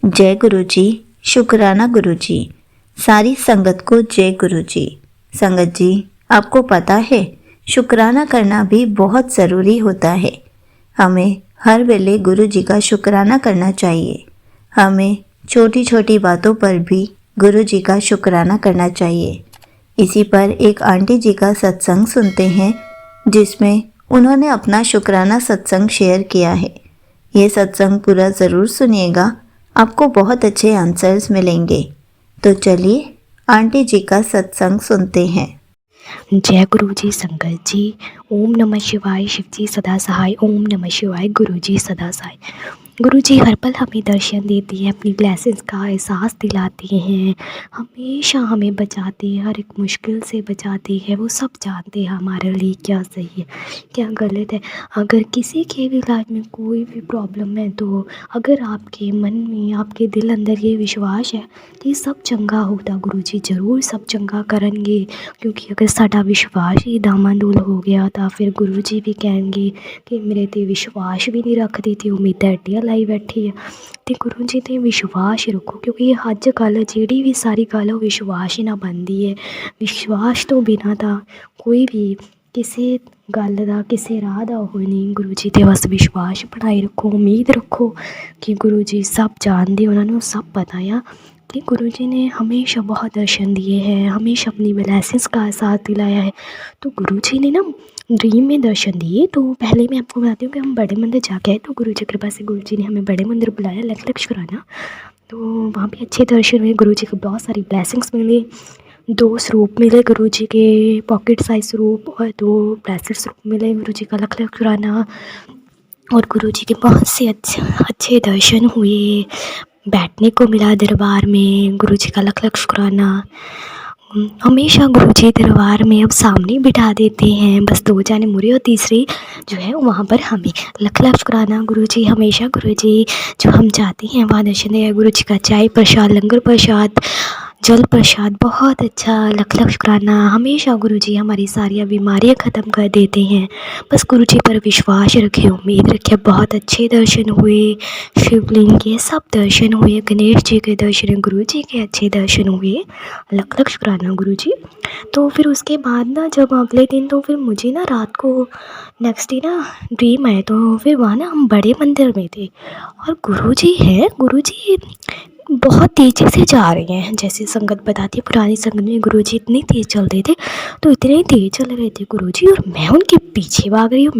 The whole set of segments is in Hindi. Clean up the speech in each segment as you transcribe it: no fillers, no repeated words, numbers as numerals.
जय गुरु जी। शुक्राना गुरु जी। सारी संगत को जय गुरु जी। संगत जी, आपको पता है शुक्राना करना भी बहुत ज़रूरी होता है। हमें हर वेले गुरु जी का शुक्राना करना चाहिए। हमें छोटी छोटी बातों पर भी गुरु जी का शुक्राना करना चाहिए। इसी पर एक आंटी जी का सत्संग सुनते हैं जिसमें उन्होंने अपना शुक्राना सत्संग शेयर किया है। ये सत्संग पूरा ज़रूर सुनिएगा, आपको बहुत अच्छे आंसर्स मिलेंगे। तो चलिए आंटी जी का सत्संग सुनते हैं। जय गुरु जी। संगत जी, ओम नमः शिवाय। शिव जी सदा सहाय। ओम नमः शिवाय। गुरु जी सदा सहाय। गुरु जी हर पल हमें दर्शन देती है, अपनी ब्लेसिंग्स का एहसास दिलाती हैं, हमेशा हमें बचाती है, हर एक मुश्किल से बचाती है। वो सब जानते हैं हमारे लिए क्या सही है क्या गलत है। अगर किसी के भी लाइफ में कोई भी प्रॉब्लम है तो अगर आपके मन में, आपके दिल अंदर ये विश्वास है कि सब चंगा होता, गुरु जी ज़रूर सब चंगा करेंगे। क्योंकि अगर साडा विश्वास ही दामादोल हो गया तो फिर गुरु जी भी कहेंगे कि मेरे ते विश्वास भी नहीं रखती थी, उम्मीद एडियां लाई बैठी है। तो गुरु जी ते विश्वास रखो, क्योंकि अज कल जी भी सारी गल विश्वास ही ना बनती है। विश्वास तो बिना तो कोई भी किसी गल का, किसी राह का वो नहीं। गुरु जी ते बस विश्वास बनाए रखो, उम्मीद रखो कि गुरु जी सब जानते, उन्होंने सब पता है कि गुरु जी ने हमेशा बहुत दर्शन दिए हैं, हमेशा अपनी ब्लेसिंग्स का साथ दिलाया है। तो गुरु जी ने ना ड्रीम में दर्शन दिए। तो पहले मैं आपको बताती हूँ कि हम बड़े मंदिर जाके आए। तो गुरु जी कृपा से गुरु जी ने हमें बड़े मंदिर बुलाया, लख शुक्राना। तो वहाँ भी अच्छे दर्शन हुए, गुरु जी को बहुत सारी ब्लेसिंग्स मिली। 2 स्वरूप मिले गुरु जी के, पॉकेट साइज स्वरूप, और 2 ब्लेसड स्वरूप मिले। गुरु जी का लख शुक्राना। और गुरु जी के बहुत से अच्छे दर्शन हुए, बैठने को मिला दरबार में। गुरु जी का लख शुक्राना। हमेशा गुरु जी दरबार में अब सामने बिठा देते हैं, बस 2 जाने मुरे और तीसरे जो है वहाँ पर हमें। लख शुक्राना गुरु जी। हमेशा गुरु जी जो हम चाहते हैं वहाँ दर्शन दें। गुरु जी का चाय प्रसाद, लंगर प्रसाद, जल प्रसाद बहुत अच्छा। लख शुक्राना। हमेशा गुरु जी हमारी सारी बीमारियां ख़त्म कर देते हैं। बस गुरु जी पर विश्वास रखे, उम्मीद रखे। बहुत अच्छे दर्शन हुए, शिवलिंग के सब दर्शन हुए, गणेश जी के दर्शन, गुरु जी के अच्छे दर्शन हुए। लख शुक्राना गुरु जी। तो फिर उसके बाद ना जब अगले दिन, तो फिर मुझे ना रात को नेक्स्ट डे ना ड्रीम आए। तो फिर वहाँ ना हम बड़े मंदिर में थे और गुरु जी हैं, गुरु जी बहुत तेज़ी से जा रहे हैं। जैसे संगत बताती है, पुरानी संगत में गुरु जी इतनी तेज़ चलते थे, तो इतने तेज़ चल रहे थे गुरु जी, और मैं उनके पीछे भाग रही हूँ।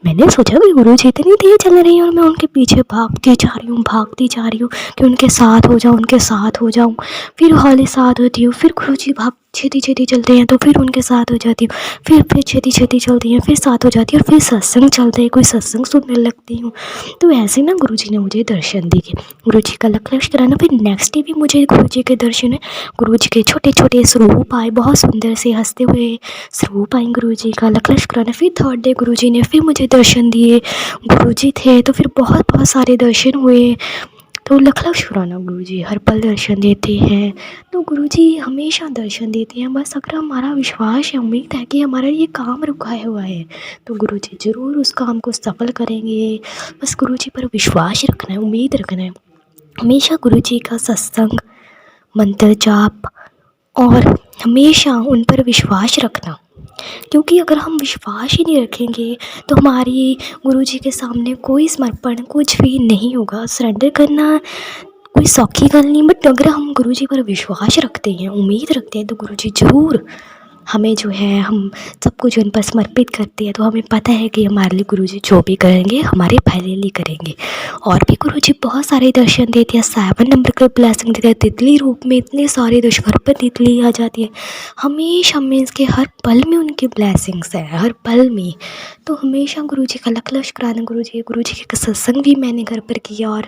मैंने सोचा कि गुरु जी इतनी तेज़ चल रही हैं और मैं उनके पीछे भागती जा रही हूँ कि उनके साथ हो जाऊँ, उनके साथ हो जाऊँ। फिर हौले साथ होती हूँ, फिर गुरु जी भाग छेती छेती चलते हैं तो फिर उनके साथ हो जाती हूँ, फिर छेती छेती चलती हैं, फिर साथ हो जाती है, और फिर सत्संग चलते हैं, कोई सत्संग सुनने लगती हूँ। तो ऐसे ना गुरु जी ने मुझे दर्शन दिए। गुरु जी का लख शुक्राना। फिर नेक्स्ट डे भी मुझे गुरु जी के दर्शन है। गुरु जी के छोटे छोटे स्वरूप आए, बहुत सुंदर से हंसते हुए स्वरूप आए गुरु जी का। लख शुक्राना। फिर थर्ड डे गुरु जी ने फिर मुझे दर्शन दिए। गुरु जी थे तो फिर बहुत बहुत सारे दर्शन हुए। तो लख शुक्राना गुरु जी हर पल दर्शन देते हैं। तो गुरु जी हमेशा दर्शन देते हैं। बस अगर हमारा विश्वास है, उम्मीद है कि हमारा ये काम रुकाया हुआ है, तो गुरु जी ज़रूर उस काम को सफल करेंगे। बस गुरु जी पर विश्वास रखना है, उम्मीद रखना है। हमेशा गुरु जी का सत्संग, मंत्र जाप और हमेशा उन पर विश्वास रखना। क्योंकि अगर हम विश्वास ही नहीं रखेंगे तो हमारी गुरु जी के सामने कोई समर्पण कुछ भी नहीं होगा। सरेंडर करना कोई सौखी गल नहीं, बट अगर हम गुरु जी पर विश्वास रखते हैं, उम्मीद रखते हैं, तो गुरु जी ज़रूर हमें जो है, हम सब कुछ उन पर समर्पित करते हैं तो हमें पता है कि हमारे लिए गुरु जी जो भी करेंगे हमारे भले लिए करेंगे। और भी गुरु जी बहुत सारे दर्शन देते हैं। 7 नंबर का ब्लेसिंग देते हैं, तितली रूप में इतने सारे दर्शन, घर पर तितली आ जाती है हमेशा। मीन्स के हर पल में उनकी ब्लेसिंग्स है, हर पल में। तो हमेशा गुरु जी का लख शुक्राना गुरु जी के सत्संग भी मैंने घर पर किया, और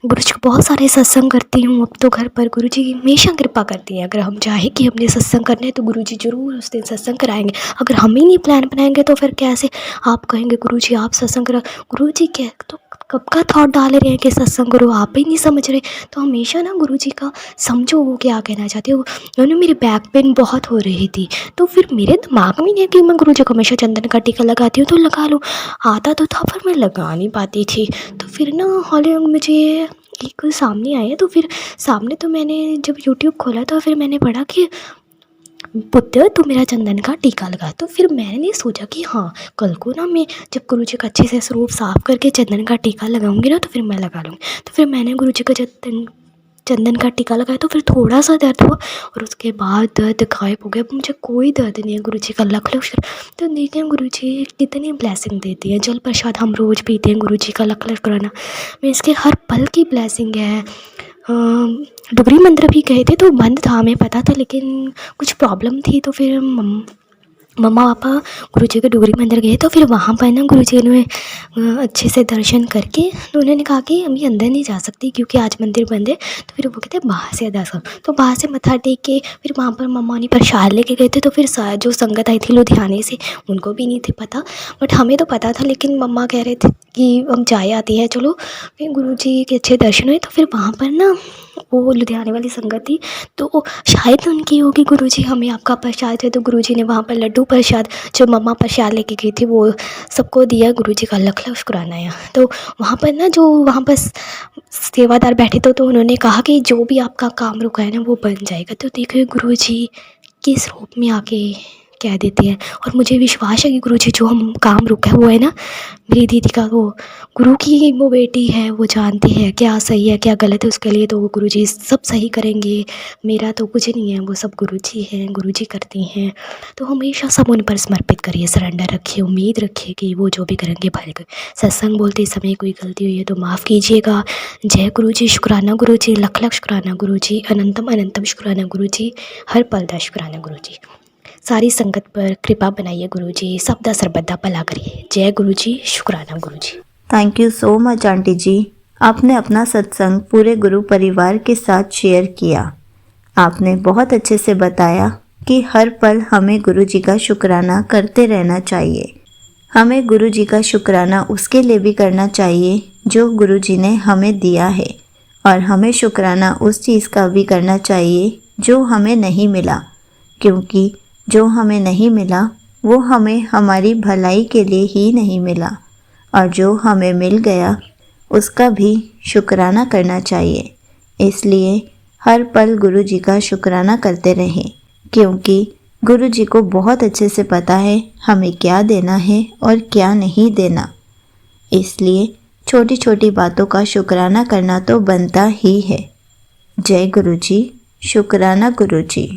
गुरु जी को बहुत सारे सत्संग करती हूँ अब तो घर पर। गुरु जी हमेशा कृपा करती हैं। अगर हम चाहें कि हमने सत्संग करने तो गुरु जी ज़रूर उस दिन सत्संग कराएंगे। अगर हम ही नहीं प्लान बनाएंगे तो फिर कैसे आप कहेंगे गुरु जी आप सत्संग करा। गुरु जी क्या तो कब का थॉट डाल रहे हैं कि सत्संग करो, आप ही नहीं समझ रहे। तो हमेशा ना गुरु जी का समझो वो क्या कहना चाहते हो। उन्होंने मेरी बैक पेन बहुत हो रही थी, तो फिर मेरे दिमाग में नहीं कि मैं गुरु जी को हमेशा चंदन का टीका लगाती हूँ तो लगा लूँ। आता तो था पर मैं लगा नहीं पाती थी। तो फिर ना हौले मुझे एक सामने आया, तो फिर सामने तो मैंने जब यूट्यूब खोला तो फिर मैंने पढ़ा कि पुत्र तू मेरा चंदन का टीका लगा। तो फिर मैंने सोचा कि हाँ, कल को ना मैं जब गुरु जी का अच्छे से स्वरूप साफ़ करके चंदन का टीका लगाऊंगी ना, तो फिर मैं लगा लूँगी। तो फिर मैंने गुरु जी का चंदन का टीका लगाया, तो फिर थोड़ा सा दर्द हुआ और उसके बाद दर्द गायब हो गया। अब मुझे कोई दर्द नहीं है। गुरु जी का लख लख शुक्र। तो देखिए गुरु जी कितनी ब्लेसिंग देती है। जल प्रसाद हम रोज़ पीते हैं, गुरु जी का लख लख शुक्राना। मैं इसके हर पल की ब्लेसिंग है। डुगरी मंदिर भी गए थे तो बंद था, हमें पता था, लेकिन कुछ प्रॉब्लम थी तो फिर मम्मा पापा गुरु जी के डुगरी मंदिर गए। तो फिर वहाँ पर ना गुरु जी ने अच्छे से दर्शन करके उन्होंने कहा कि अभी अंदर नहीं जा सकती क्योंकि आज मंदिर बंद है। तो फिर वो कहते बाहर से अदा करो। तो बाहर से मत्था टेक के फिर वहाँ पर मम्मा ने प्रसाद लेके गए थे। तो फिर जो संगत आई थी लुधियाने से, उनको भी नहीं थे पता, बट हमें तो पता था। लेकिन मम्मा कह रहे थे कि हम जाए आती है, चलो। फिर गुरु जी के अच्छे दर्शन हुए। तो फिर वहाँ पर ना वो लुधियाने वाली संगत थी, तो शायद उनकी होगी गुरु जी हमें आपका प्रसाद है। तो गुरु जी ने वहाँ पर लड्डू प्रसाद जो मम्मा प्रसाद लेके गई थी वो सबको दिया। गुरु जी का लख लख शुक्राना है। तो वहाँ पर ना जो वहाँ पर सेवादार बैठे तो उन्होंने कहा कि जो भी आपका काम रुका है ना वो बन जाएगा। तो देखिए गुरु जी किस रूप में आके कह देते हैं। और मुझे विश्वास है कि गुरु जी जो हम काम रुका है वो है ना, मेरी दीदी का वो गुरु की वो बेटी है, वो जानती है क्या सही है क्या गलत है। उसके लिए तो वो गुरु जी सब सही करेंगे। मेरा तो कुछ नहीं है, वो सब गुरु जी हैं, गुरु जी करती हैं। तो हमेशा सब उन पर समर्पित करिए, सरेंडर रखिए, उम्मीद रखिए कि वो जो भी करेंगे भले करें। सत्संग बोलते समय कोई गलती हुई है तो माफ़ कीजिएगा। जय गुरु जी, शुक्राना गुरु जी, लख लख शुक्राना गुरु जी, अनंतम अनंतम शुक्राना गुरु जी, हर पल दा शुक्राना गुरु जी। सारी संगत पर कृपा बनाइए गुरु जी, सबदा सर्वदा भला करिए। जय गुरु जी, शुक्राना Guru ji. Thank you so much aunty ji. आपने अपना सत्संग पूरे गुरु परिवार के साथ शेयर किया। आपने बहुत अच्छे से बताया कि हर पल हमें गुरु जी का शुक्राना करते रहना चाहिए। हमें गुरु जी का शुक्राना उसके लिए भी करना चाहिए जो गुरु जी ने हमें दिया है, और हमें शुक्राना उस चीज़ का भी करना चाहिए जो हमें नहीं मिला, क्योंकि जो हमें नहीं मिला वो हमें हमारी भलाई के लिए ही नहीं मिला, और जो हमें मिल गया उसका भी शुक्राना करना चाहिए। इसलिए हर पल गुरु जी का शुक्राना करते रहें, क्योंकि गुरु जी को बहुत अच्छे से पता है हमें क्या देना है और क्या नहीं देना। इसलिए छोटी छोटी बातों का शुक्राना करना तो बनता ही है। जय गुरु जी, शुक्राना गुरु जी।